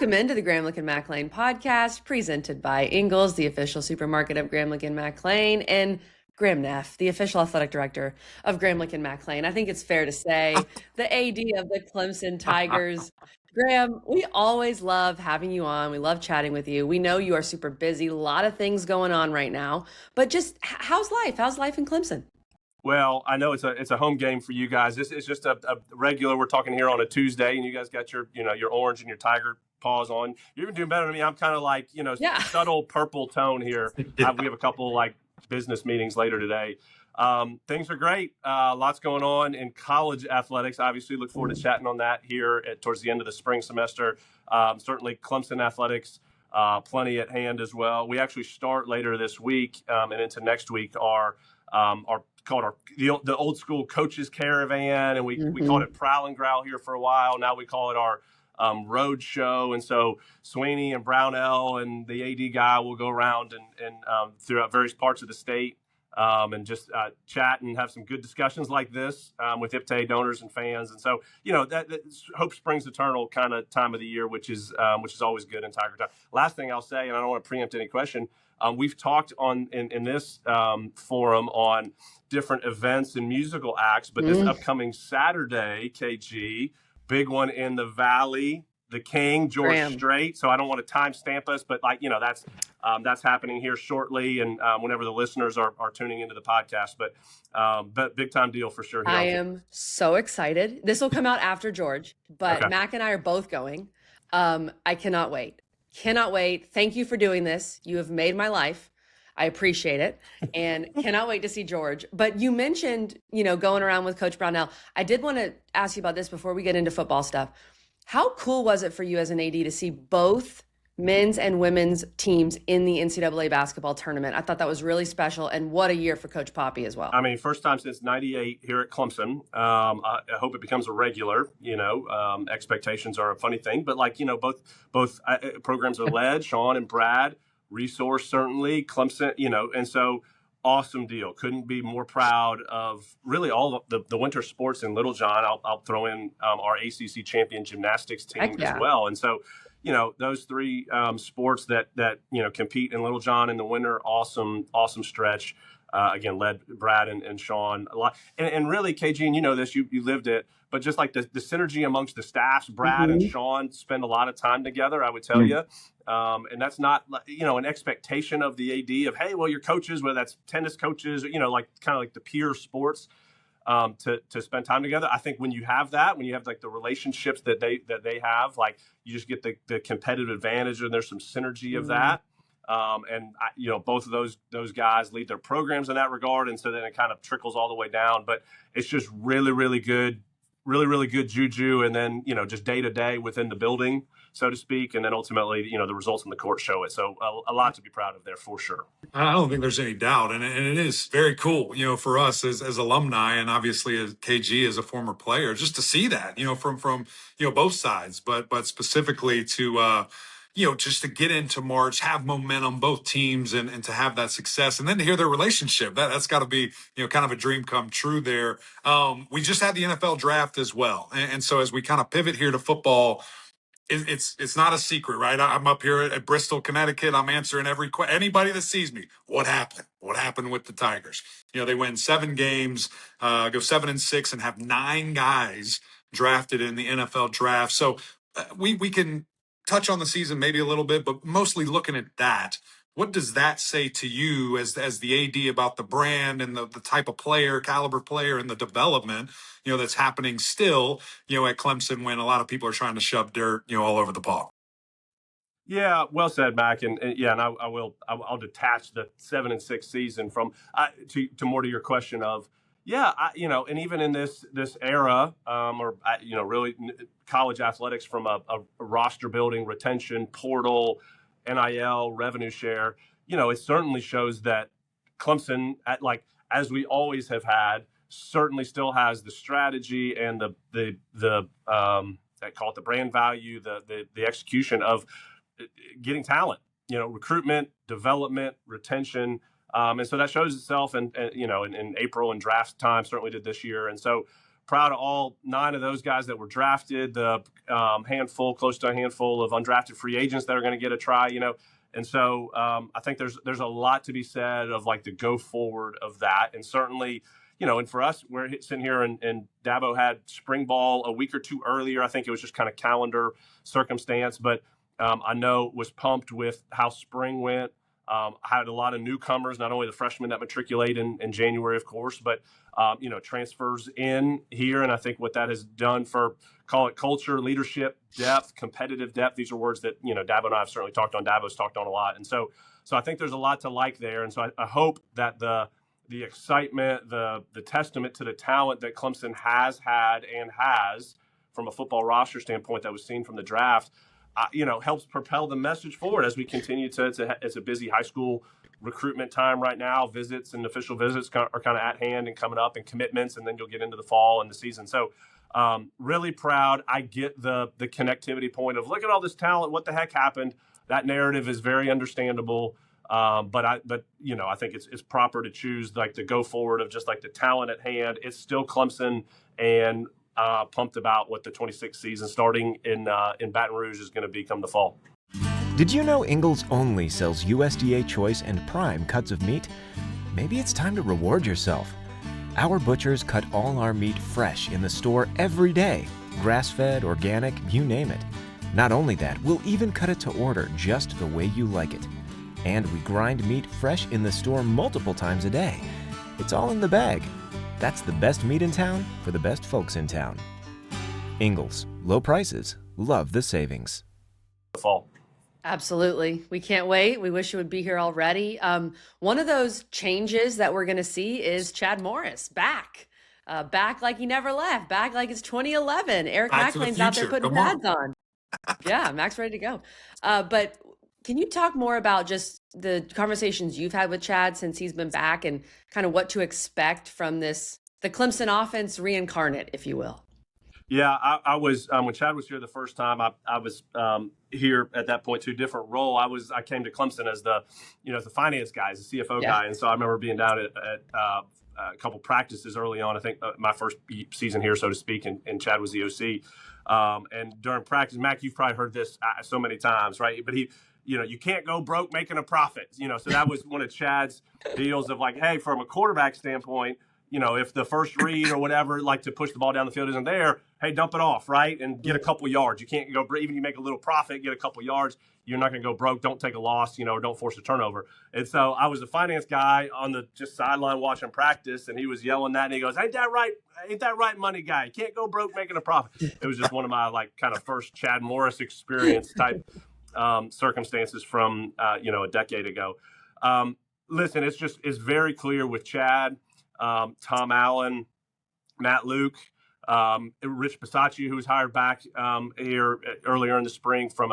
Welcome into the Gramlich and Lain podcast, presented by Ingles, the official supermarket of Gramlich and Lain, and Graham Neff, the official athletic director of Gramlich and Lain. I think it's fair to say the AD of the Clemson Tigers. Graham, we always love having you on. We love chatting with you. We know you are super busy, a lot of things going on right now, but just how's life? How's life in Clemson? Well, I know it's a home game for you guys. This is just a regular. We're talking here on a Tuesday, and you guys got your orange and your tiger paws on. You're even doing better than me. I'm kind of like subtle purple tone here. We have a couple like business meetings later today. Things are great. Lots going on in college athletics. Obviously, look forward to chatting on that here towards the end of the spring semester. Certainly, Clemson athletics. Plenty at hand as well. We actually start later this week and into next week our called the old school coaches caravan, and we called it Prowl and Growl here for a while. Now we call it our road show, and so Sweeney and Brownell and the AD guy will go around and throughout various parts of the state and just chat and have some good discussions like this with IPTAY donors and fans. And so that hope springs eternal kind of time of the year, which is always good in Tiger time. Last thing I'll say, and I don't want to preempt any question. We've talked in this forum on different events and musical acts, but this upcoming Saturday, KG, big one in the Valley, the King, George Strait. So I don't want to timestamp us, but that's happening here shortly, and whenever the listeners are tuning into the podcast. But big time deal for sure. I am so excited. This will come out after George, but Mac and I are both going. I cannot wait. Cannot wait. Thank you for doing this. You have made my life. I appreciate it, and cannot wait to see George. But you mentioned, going around with Coach Brownell. I did want to ask you about this before we get into football stuff. How cool was it for you as an AD to see both men's and women's teams in the NCAA basketball tournament? I thought that was really special, and what a year for Coach Poppy as well. I mean, first time since '98 here at Clemson. I hope it becomes a regular. Expectations are a funny thing, but both programs are led. Sean and Brad, resource certainly, Clemson. And so awesome deal. Couldn't be more proud of really all the winter sports in Littlejohn. I'll throw in our ACC champion gymnastics team as well, and so. Those three sports that compete in Littlejohn in the winter, awesome stretch. Again, led Brad and Sean a lot. And really, KG, and you know this, you lived it, but just like the synergy amongst the staffs, Brad and Sean spend a lot of time together, I would tell you. And that's not, an expectation of the AD of, hey, well, your coaches, whether that's tennis coaches, kind of like the peer sports. To spend time together. I think when you have that, when you have like the relationships that they have, like you just get the competitive advantage, and there's some synergy of that. Both of those guys lead their programs in that regard, and so then it kind of trickles all the way down. But it's just really, really good, really good juju, and then just day to day within the building, so to speak, and then ultimately the results in the court show it. So a lot to be proud of there for sure. I don't think there's any doubt, and it is very cool, for us as alumni, and obviously as KG as a former player, just to see that, from both sides, but specifically to just to get into March, have momentum, both teams, and to have that success, and then to hear their relationship, that's got to be kind of a dream come true there. We just had the NFL draft as well, and so as we kind of pivot here to football. It's not a secret, right? I'm up here at Bristol, Connecticut. I'm answering anybody that sees me. What happened? What happened with the Tigers? They win 7 games, go 7-6, and have 9 guys drafted in the NFL draft. So we can touch on the season maybe a little bit, but mostly looking at that. What does that say to you as the AD about the brand and the type of caliber player, and the development, that's happening still, at Clemson, when a lot of people are trying to shove dirt, all over the ball? Yeah, well said, Mac, and I'll detach the 7-6 season from to more to your question of and even in this era really college athletics from a roster building, retention, portal, NIL, revenue share, it certainly shows that Clemson, as we always have had, certainly still has the strategy and the I call it the brand value, the execution of getting talent, recruitment, development, retention, and so that shows itself in April and draft time. Certainly did this year, and so proud of all 9 of those guys that were drafted, the close to a handful of undrafted free agents that are going to get a try, And so I think there's a lot to be said of like the go forward of that. And certainly, and for us, we're sitting here and Dabo had spring ball a week or two earlier. I think it was just kind of calendar circumstance, but I know was pumped with how spring went. Had a lot of newcomers, not only the freshmen that matriculate in January, of course, but, transfers in here. And I think what that has done for, call it culture, leadership, depth, competitive depth. These are words that, Dabo and I have certainly talked on. Dabo's talked on a lot. And so I think there's a lot to like there. And so I hope that the excitement, the testament to the talent that Clemson has had and has from a football roster standpoint that was seen from the draft, helps propel the message forward as we continue to it's a busy high school recruitment time right now. Visits and official visits are kind of at hand and coming up, and commitments, and then you'll get into the fall and the season. So really proud. I get the connectivity point of look at all this talent. What the heck happened? That narrative is very understandable. But I think it's proper to choose like the go forward of just like the talent at hand. It's still Clemson, and pumped about what the 26th season starting in Baton Rouge is going to be come the fall. Did you know Ingles only sells USDA choice and prime cuts of meat? Maybe it's time to reward yourself. Our butchers cut all our meat fresh in the store every day. Grass-fed, organic, you name it. Not only that, we'll even cut it to order just the way you like it. And we grind meat fresh in the store multiple times a day. It's all in the bag. That's the best meat in town for the best folks in town. Ingles, low prices, love the savings. Fall. Absolutely. We can't wait. We wish you would be here already. One of those changes that we're going to see is Chad Morris back. Back like he never left. Back like it's 2011. Eric McLean's out there putting pads on. Yeah, Mac's ready to go. But can you talk more about just the conversations you've had with Chad since he's been back and kind of what to expect from the Clemson offense reincarnate, if you will? Yeah, I was when Chad was here the first time. I was here at that point to a different role. I came to Clemson as the finance guy, as the CFO guy, and so I remember being down at a couple practices early on. I think my first season here, so to speak, and Chad was the OC. And during practice, Mac, you've probably heard this so many times, right? But you can't go broke making a profit. So that was one of Chad's deals of like, hey, from a quarterback standpoint, if the first read or whatever, like to push the ball down the field isn't there, hey, dump it off, right? And get a couple yards. You can't go, even if you make a little profit, get a couple yards. You're not going to go broke. Don't take a loss, or don't force a turnover. And so I was a finance guy on the just sideline watching practice, and he was yelling that, and he goes, ain't that right? Ain't that right, money guy? You can't go broke making a profit. It was just one of my like kind of first Chad Morris experience type circumstances from, a decade ago. Listen, it's very clear with Chad, Tom Allen, Matt Luke, Rich Bisaccia, who was hired back here earlier in the spring from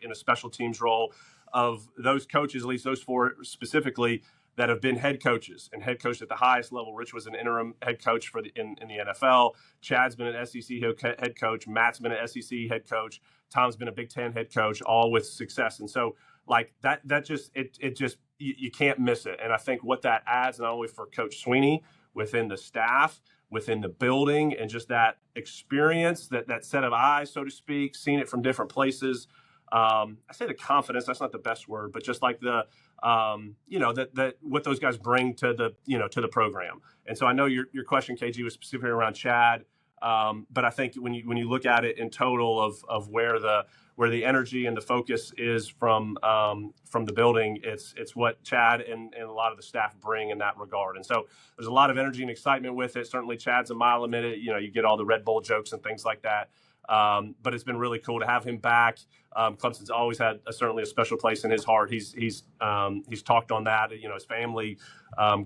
in a special teams role, of those coaches, at least those 4 specifically, that have been head coaches and head coached at the highest level. Rich was an interim head coach in the NFL. Chad's been an SEC head coach. Matt's been an SEC head coach. Tom's been a Big Ten head coach, all with success. And so like that just you can't miss it. And I think what that adds, not only for Coach Sweeney within the staff, within the building, and just that experience, that set of eyes, so to speak, seeing it from different places. I say the confidence, that's not the best word, but just like the, that what those guys bring to the program. And so I know your question, KG, was specifically around Chad. But I think when you look at it in total of where the energy and the focus is from the building, it's what Chad and a lot of the staff bring in that regard. And so there's a lot of energy and excitement with it. Certainly Chad's a mile a minute. You get all the Red Bull jokes and things like that. But it's been really cool to have him back. Clemson's always had certainly a special place in his heart. He's talked on that. His family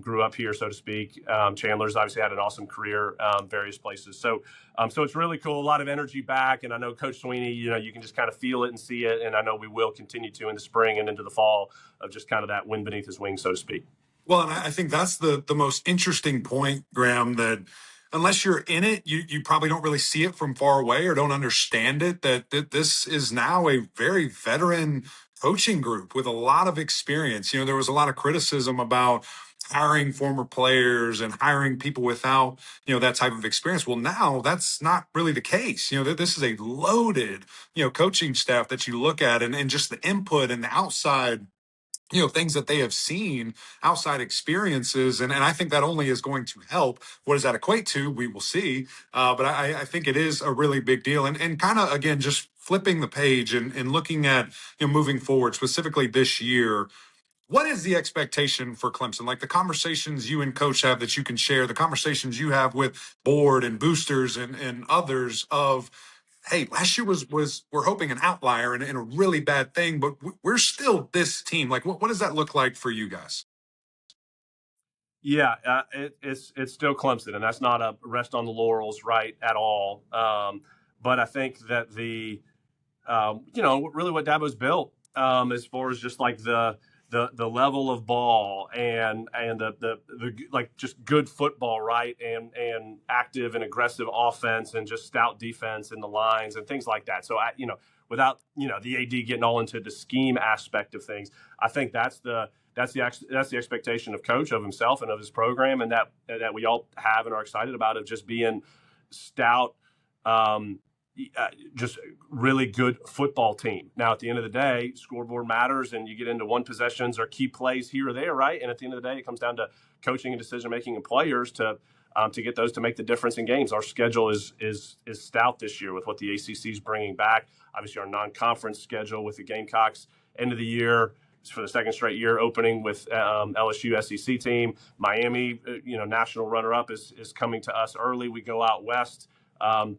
grew up here, so to speak. Chandler's obviously had an awesome career, various places. So it's really cool. A lot of energy back, and I know Coach Sweeney. You can just kind of feel it and see it, and I know we will continue to in the spring and into the fall of just kind of that wind beneath his wings, so to speak. Well, and I think that's the most interesting point, Graham, that unless you're in it, you probably don't really see it from far away or don't understand it, that this is now a very veteran coaching group with a lot of experience. There was a lot of criticism about hiring former players and hiring people without, that type of experience. Well, now that's not really the case. This is a loaded, coaching staff that you look at, and just the input and the outside, things that they have seen, outside experiences. And I think that only is going to help. What does that equate to? We will see. But I think it is a really big deal. And kind of, again, just flipping the page and looking at, moving forward, specifically this year, what is the expectation for Clemson? Like the conversations you and coach have that you can share, the conversations you have with board and boosters and others of, hey, last year was we're hoping an outlier and a really bad thing, but we're still this team. Like, what does that look like for you guys? Yeah, it's still Clemson, and that's not a rest on the laurels, right, at all. But I think that really what Dabo's built, as far as just like the level of ball and the like just good football, right, and active and aggressive offense and just stout defense in the lines and things like that. So without the AD getting all into the scheme aspect of things, I think that's the expectation of coach, of himself and of his program, and that we all have and are excited about, of just being stout. Just really good football team. Now, at the end of the day, scoreboard matters, and you get into one possessions or key plays here or there, right? And at the end of the day, it comes down to coaching and decision making and players to get those to make the difference in games. Our schedule is stout this year with what the ACC is bringing back. Obviously, our non-conference schedule with the Gamecocks end of the year for the second straight year, opening with LSU SEC team. Miami, national runner-up is coming to us early. We go out west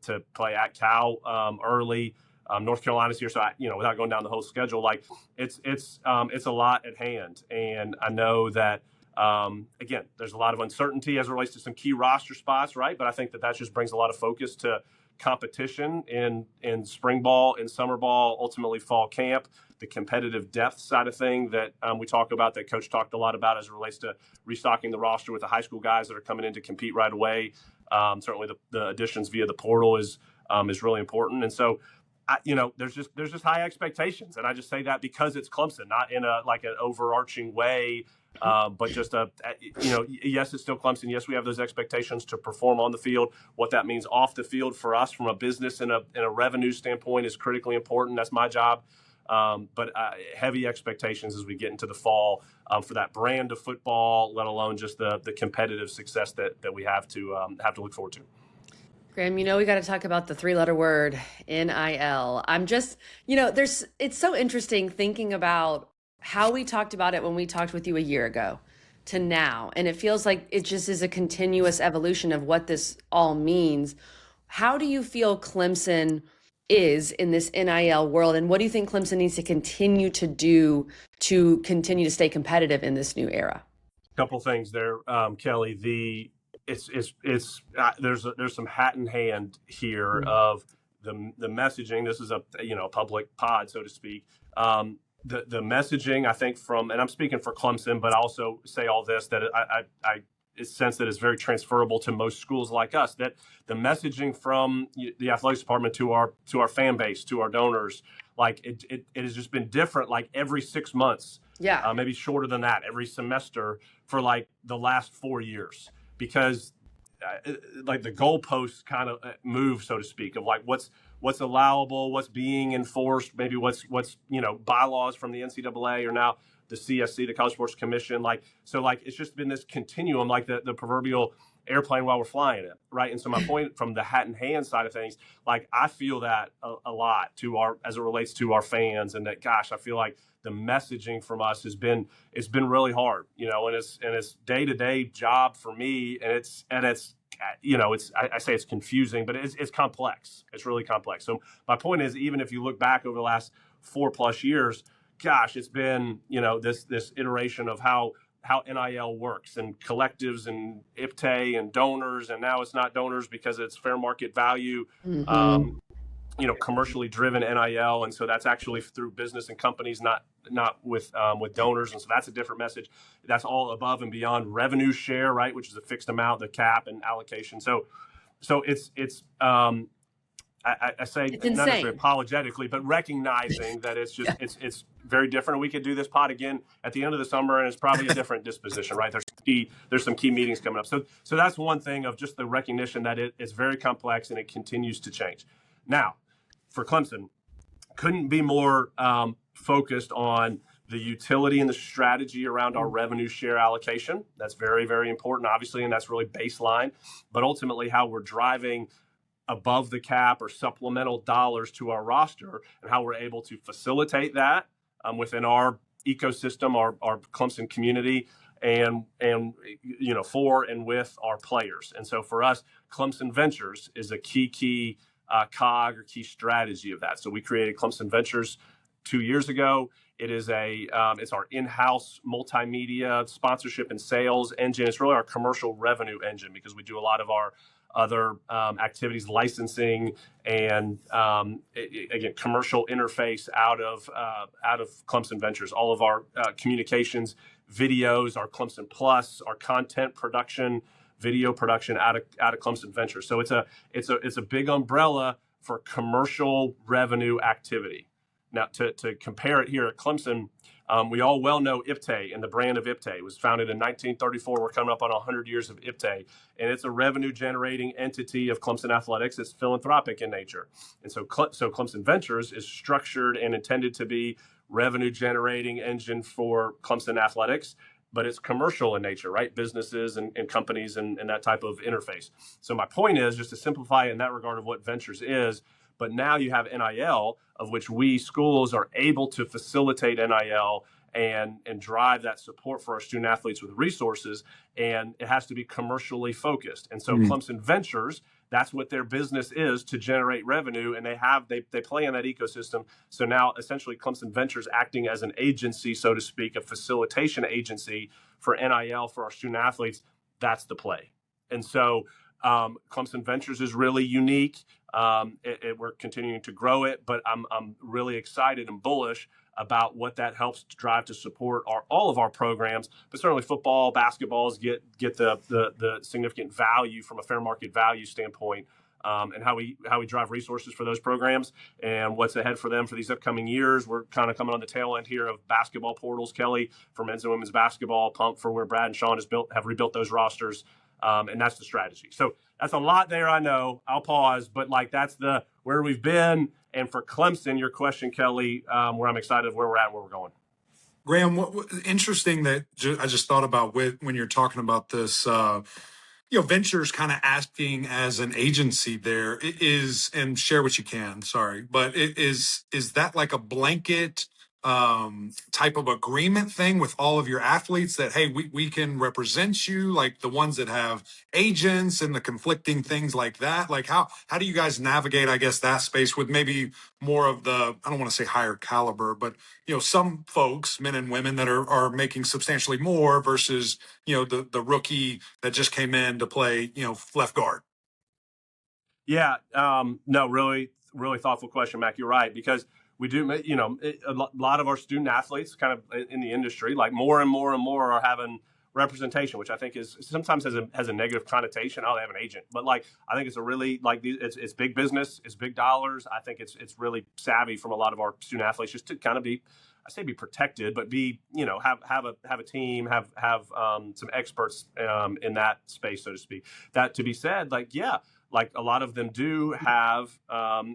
to play at Cal early. North Carolina's here, so without going down the whole schedule, like it's a lot at hand, and I know that again, there's a lot of uncertainty as it relates to some key roster spots, right? But I think that just brings a lot of focus to competition in spring ball, in summer ball, ultimately fall camp, the competitive depth side of thing that we talk about, that coach talked a lot about as it relates to restocking the roster with the high school guys that are coming in to compete right away. Certainly the additions via the portal is really important. And so, there's just high expectations. And I just say that because it's Clemson, not in an overarching way, but just yes, it's still Clemson. Yes, we have those expectations to perform on the field. What that means off the field for us from a business and a revenue standpoint is critically important. That's my job. But heavy expectations as we get into the fall for that brand of football, let alone just the competitive success that we have to look forward to. Graham, we got to talk about the 3-letter word, NIL. I'm just, it's so interesting thinking about how we talked about it when we talked with you a year ago to now. And it feels like it just is a continuous evolution of what this all means. How do you feel Clemson is in this NIL world, and what do you think Clemson needs to continue to do to continue to stay competitive in this new era? A couple of things there, Kelly. There's some hat in hand here of the messaging. This is a public pod, so to speak. The messaging, I think, and I'm speaking for Clemson, but I also say all this, that I sense that it's very transferable to most schools like us, that the messaging from the athletics department to our fan base, to our donors, like it has just been different, like every 6 months. Yeah. Maybe shorter than that, every semester for like the last 4 years, because like the goalposts kind of move, so to speak, of like what's allowable, what's being enforced, maybe what's bylaws from the NCAA or now the CSC, the College Sports Commission, it's just been this continuum, like the proverbial airplane while we're flying it, right? And so my point from the hat in hand side of things, like I feel that a lot as it relates to our fans, and that, gosh, I feel like the messaging from us it's been really hard, and it's day-to-day job for me, and it's I say it's confusing, but it's complex. It's really complex. So my point is, even if you look back over the last 4+ years, gosh, it's been, this iteration of how NIL works, and collectives and IPTE and donors, and now it's not donors because it's fair market value, commercially driven NIL, and so that's actually through business and companies, not with donors, and so that's a different message. That's all above and beyond revenue share, right, which is a fixed amount, the cap and allocation. So it's I say it's not necessarily apologetically, but recognizing that it's just it's very different. We could do this pod again at the end of the summer, and it's probably a different disposition, right? there's some key meetings coming up. So that's one thing of just the recognition that it is very complex and it continues to change. Now, for Clemson, couldn't be more focused on the utility and the strategy around our revenue share allocation. That's very, very important, obviously, and that's really baseline. But ultimately, how we're driving above the cap or supplemental dollars to our roster and how we're able to facilitate that within our ecosystem, our Clemson community, and for and with our players. And so for us, Clemson Ventures is a key cog or key strategy of that. So we created Clemson Ventures 2 years ago. It is it's our in-house multimedia sponsorship and sales engine. It's really our commercial revenue engine because we do a lot of our other activities, licensing, and again, commercial interface out of Clemson Ventures. All of our communications, videos, our Clemson Plus, our content production, video production out of Clemson Ventures. So it's a big umbrella for commercial revenue activity. Now, to compare it here at Clemson, we all well know IPTAY and the brand of IPTAY. It was founded in 1934. We're coming up on 100 years of IPTAY, and it's a revenue-generating entity of Clemson Athletics. It's philanthropic in nature. And so Clemson Ventures is structured and intended to be revenue-generating engine for Clemson Athletics, but it's commercial in nature, right? Businesses and companies and that type of interface. So my point is, just to simplify in that regard of what Ventures is, but now you have NIL, of which we schools are able to facilitate NIL and drive that support for our student athletes with resources, and it has to be commercially focused. And so Clemson Ventures, that's what their business is, to generate revenue, and they play in that ecosystem. So now essentially Clemson Ventures acting as an agency, so to speak, a facilitation agency for NIL for our student athletes. That's the play. And so Clemson Ventures is really unique. We're continuing to grow it, but I'm really excited and bullish about what that helps to drive to support all of our programs, but certainly football, basketballs get the significant value from a fair market value standpoint, and how we drive resources for those programs and what's ahead for them for these upcoming years. We're kind of coming on the tail end here of basketball portals, Kelly, for men's and women's basketball, pumped for where Brad and Sean have rebuilt those rosters. And that's the strategy. So that's a lot there, I know. I'll pause, but that's where we've been. And for Clemson, your question, Kelly, where I'm excited of where we're at and where we're going. Graham, interesting that I just thought about when you're talking about this, Ventures kind of acting as an agency there. It is, and share what you can, sorry, but is that like a blanket type of agreement thing with all of your athletes that, hey, we can represent you, like the ones that have agents and the conflicting things like that? Like how do you guys navigate, I guess, that space with maybe more of the, I don't want to say higher caliber, but some folks, men and women, that are making substantially more versus the rookie that just came in to play left guard? Yeah, no, really thoughtful question, Mac. You're right, because we do, a lot of our student athletes kind of in the industry, like more and more and more are having representation, which I think is sometimes has a negative connotation. Oh, they have an agent, but I think it's a really it's big business, it's big dollars. I think it's really savvy from a lot of our student athletes just to kind of be protected, but be have a team, have some experts in that space, so to speak. That to be said, a lot of them do have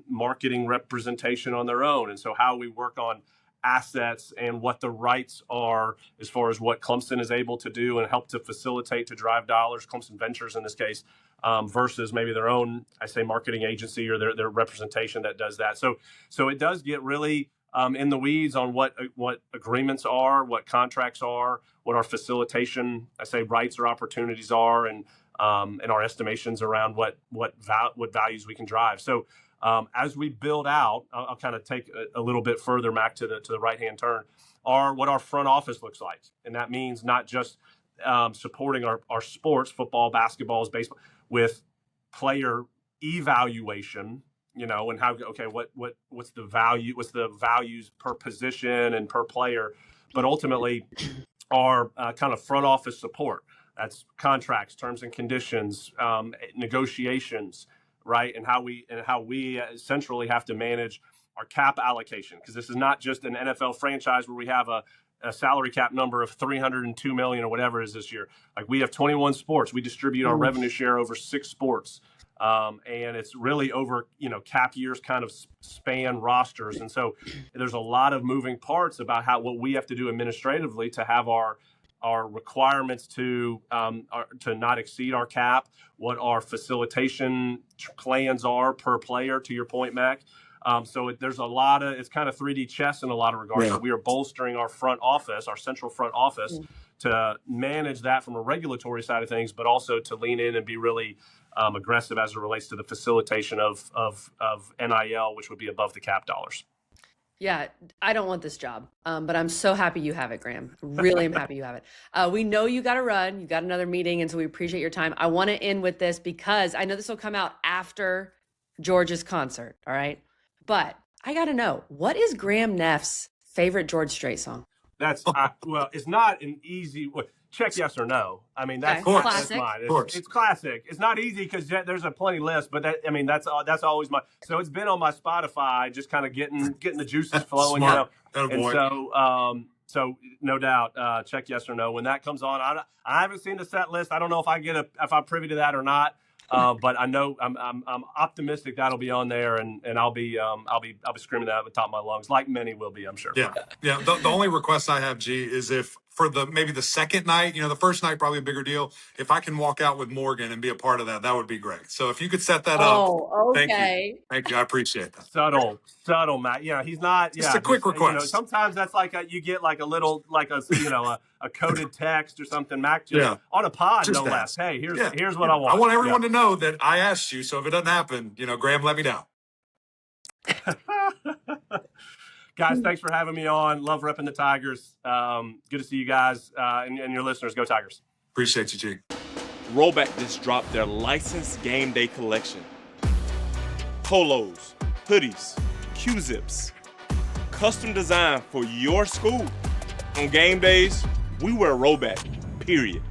marketing representation on their own. And so how we work on assets and what the rights are as far as what Clemson is able to do and help to facilitate to drive dollars, Clemson Ventures in this case, versus maybe their own, marketing agency or their representation that does that. So it does get really in the weeds on what agreements are, what contracts are, what our facilitation, rights or opportunities are, and our estimations around what values we can drive. So as we build out, I'll kind of take a little bit further, Mac, to the right-hand turn, what our front office looks like. And that means not just supporting our sports, football, basketballs, baseball, with player evaluation, and how, what's the value, what's the values per position and per player, but ultimately our kind of front office support. That's contracts, terms and conditions, negotiations, right? And how we centrally have to manage our cap allocation, because this is not just an NFL franchise where we have a a salary cap number of $302 million or whatever it is this year. Like, we have 21 sports. We distribute our revenue share over 6 sports. And it's really over, cap years kind of span rosters. And so there's a lot of moving parts about what we have to do administratively to have our requirements to not exceed our cap, what our facilitation plans are per player, to your point, Mac. So there's it's kind of 3D chess in a lot of regards. Yeah. We are bolstering our front office, our central front office, to manage that from a regulatory side of things, but also to lean in and be really aggressive as it relates to the facilitation of NIL, which would be above the cap dollars. Yeah, I don't want this job, but I'm so happy you have it, Graham. Really am happy you have it. We know you got to run. You got another meeting, and so we appreciate your time. I want to end with this because I know this will come out after George's concert, all right? But I got to know, what is Graham Neff's favorite George Strait song? It's not an easy check yes or no. I mean, that's mine. It's classic. It's not easy because there's a plenty list, but that's always my. So it's been on my Spotify, just kind of getting the juices flowing. And so no doubt, check yes or no when that comes on. I haven't seen the set list. I don't know if I'm privy to that or not. But I know I'm optimistic that'll be on there, and I'll be screaming that at the top of my lungs, like many will be, I'm sure. Yeah. The only request I have, G, is if for maybe the second night, the first night probably a bigger deal. If I can walk out with Morgan and be a part of that, that would be great. So if you could set that up, okay. Thank you. I appreciate that. Subtle, Matt. Yeah, he's not. Just a quick request. Sometimes that's you get like a little a coded text or something. Mac on a pod, just no less. Hey, here's what I want. I want everyone to know that I asked you. So if it doesn't happen, Graham, let me down. Guys, thanks for having me on. Love repping the Tigers. Good to see you guys and your listeners. Go Tigers. Appreciate you, G. Rollback just dropped their licensed game day collection. Polos, hoodies, Q-zips. Custom designed for your school. On game days, we wear Rollback, period.